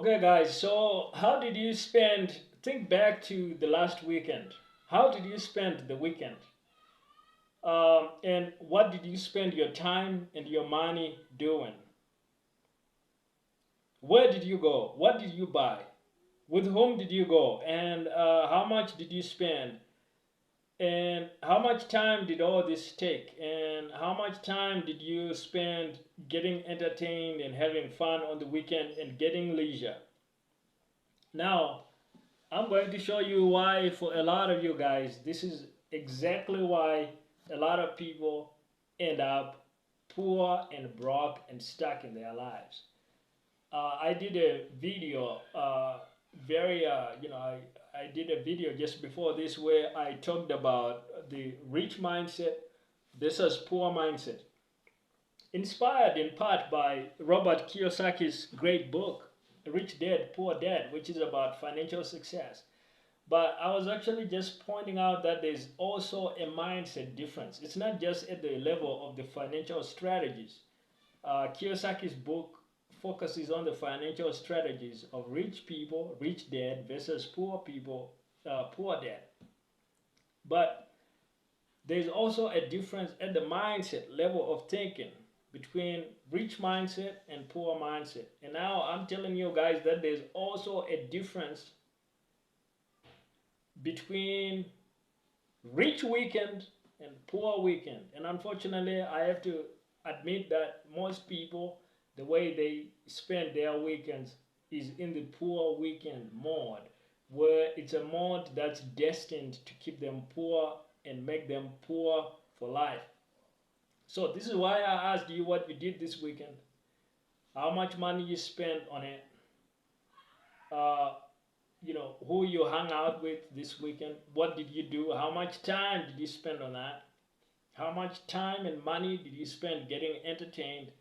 Okay, guys, so how did you spend? Think back to the last weekend. How did you spend the weekend? And what did you spend your time and your money doing? Where did you go? What did you buy? With whom did you go? And how much did you spend? And how much time did all this take? And how much time did you spend getting entertained and having fun on the weekend and getting leisure? Now, I'm going to show you why, for a lot of you guys, this is exactly why a lot of people end up poor and broke and stuck in their lives. I did a video, I did a video just before this where I talked about the rich mindset versus poor mindset, inspired in part by Robert Kiyosaki's great book, Rich Dad, Poor Dad, which is about financial success. But I was actually just pointing out that there's also a mindset difference. It's not just at the level of the financial strategies. Kiyosaki's book focuses on the financial strategies of rich people, rich dad, versus poor people, poor dad. But there's also a difference at the mindset level of thinking between rich mindset and poor mindset. And now I'm telling you guys that there's also a difference between rich weekend and poor weekend. And unfortunately, I have to admit that most people, the way they spend their weekends is in the poor weekend mode, where it's a mode that's destined to keep them poor and make them poor for life. So this is why I asked you what you did this weekend, how much money you spent on it, uh, who you hung out with this weekend, what did you do, how much time did you spend on that, how much time and money did you spend getting entertained.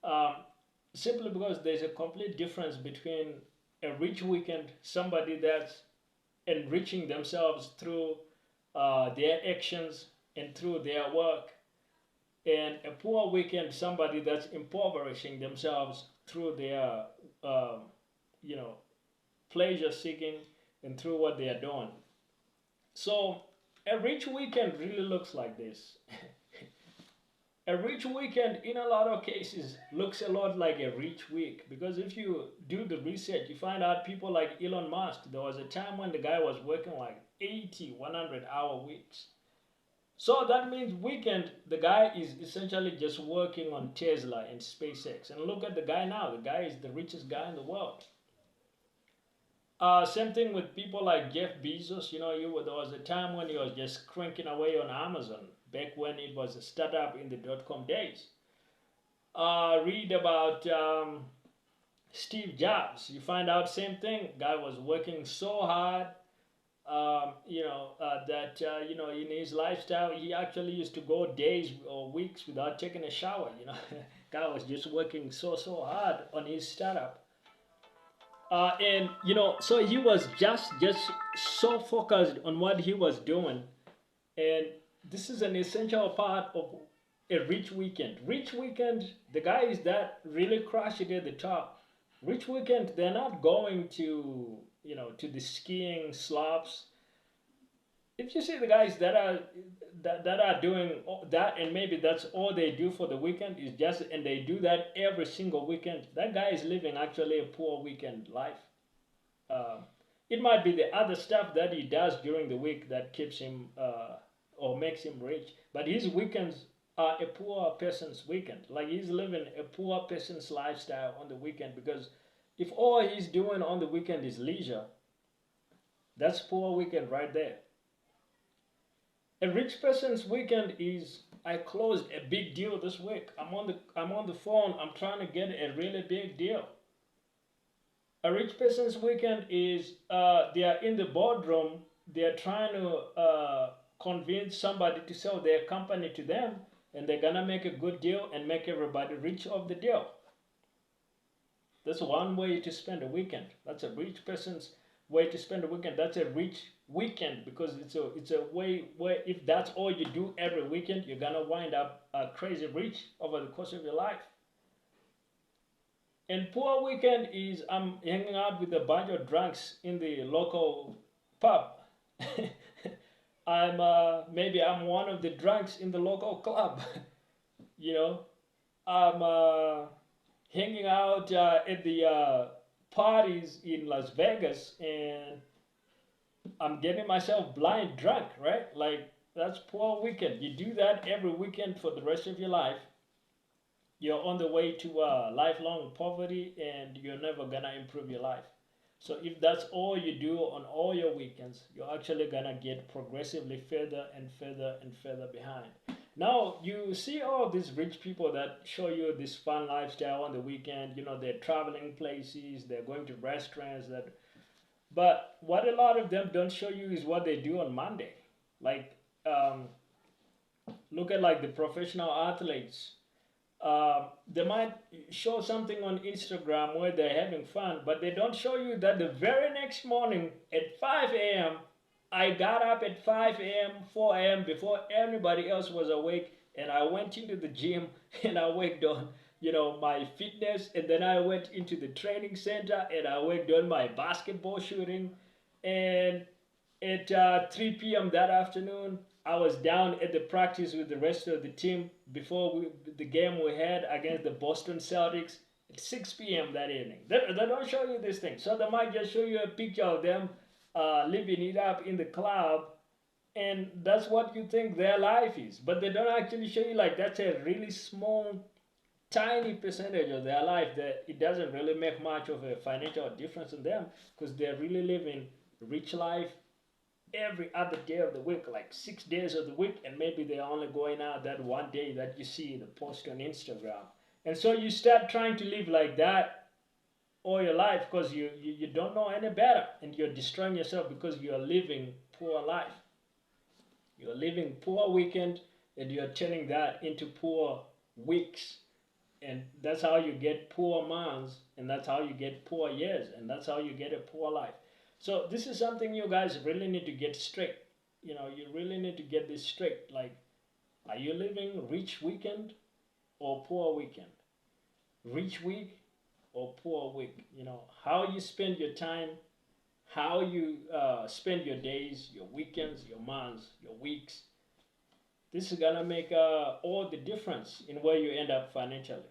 um, Simply because there's a complete difference between a rich weekend, somebody that's enriching themselves through their actions and through their work, and a poor weekend, somebody that's impoverishing themselves through their um, you know pleasure seeking and through what they are doing. So a rich weekend really looks like this. A rich weekend in a lot of cases looks a lot like a rich week, because if you do the research, you find out people like Elon Musk, there was a time when the guy was working like 80, 100-hour weeks. So that means weekend, the guy is essentially just working on Tesla and SpaceX. And look at the guy now. The guy is the richest guy in the world. Same thing with people like Jeff Bezos. There was a time when he was just cranking away on Amazon, back when it was a startup in the dot-com days. Read about Steve Jobs. You find out same thing. Guy was working so hard. In his lifestyle, he actually used to go days or weeks without taking a shower. Guy was just working so hard on his startup. So he was just so focused on what he was doing. And this is an essential part of a rich weekend. Rich weekend, the guys that really crush it at the top. Rich weekend, they're not going to the skiing slopes. If you see the guys that are doing that, and maybe that's all they do for the weekend is just, and they do that every single weekend, that guy is living actually a poor weekend life. uh, it might be the other stuff that he does during the week that keeps him or makes him rich, but his weekends are a poor person's weekend. Like, he's living a poor person's lifestyle on the weekend, because if all he's doing on the weekend is leisure, that's poor weekend right there. A rich person's weekend is, I closed a big deal this week. I'm on the phone. I'm trying to get a really big deal. A rich person's weekend is they are in the boardroom. They are trying to convince somebody to sell their company to them, and they're gonna make a good deal and make everybody rich off the deal. That's one way to spend a weekend. That's a rich person's way to spend a weekend. That's a rich weekend, because it's a way where, if that's all you do every weekend, you're gonna wind up crazy rich over the course of your life. And poor weekend is I'm hanging out with a bunch of drunks in the local pub. Maybe I'm one of the drunks in the local club. you know, I'm hanging out at the parties in Las Vegas, and I'm getting myself blind drunk, right? Like, that's poor weekend. You do that every weekend for the rest of your life. You're on the way to lifelong poverty, and you're never gonna improve your life. So if that's all you do on all your weekends, you're actually gonna get progressively further and further and further behind. Now you see all these rich people that show you this fun lifestyle on the weekend. They're traveling places, they're going to restaurants. But what a lot of them don't show you is what they do on Monday. Like, look at like the professional athletes. They might show something on Instagram where they're having fun, but they don't show you that the very next morning at 5 a.m., I got up at 5 a.m., 4 a.m. before everybody else was awake, and I went into the gym and I worked on, my fitness, and then I went into the training center and I worked on my basketball shooting, and at 3 p.m. that afternoon, I was down at the practice with the rest of the team before the game we had against the Boston Celtics at 6 p.m. that evening. They don't show you this thing. So they might just show you a picture of them living it up in the club, and that's what you think their life is. But they don't actually show you like that's a really small, tiny percentage of their life that it doesn't really make much of a financial difference in them because they're really living rich life every other day of the week, like 6 days of the week, and maybe they're only going out that one day that you see the post on Instagram. And so you start trying to live like that all your life because you don't know any better, and you're destroying yourself because you're living poor life. You're living poor weekend, and you're turning that into poor weeks. And that's how you get poor months, and that's how you get poor years, and that's how you get a poor life. So this is something you guys really need to get straight. You really need to get this straight. Like, are you living rich weekend or poor weekend? Rich week or poor week? How you spend your time, how you spend your days, your weekends, your months, your weeks. This is gonna make all the difference in where you end up financially.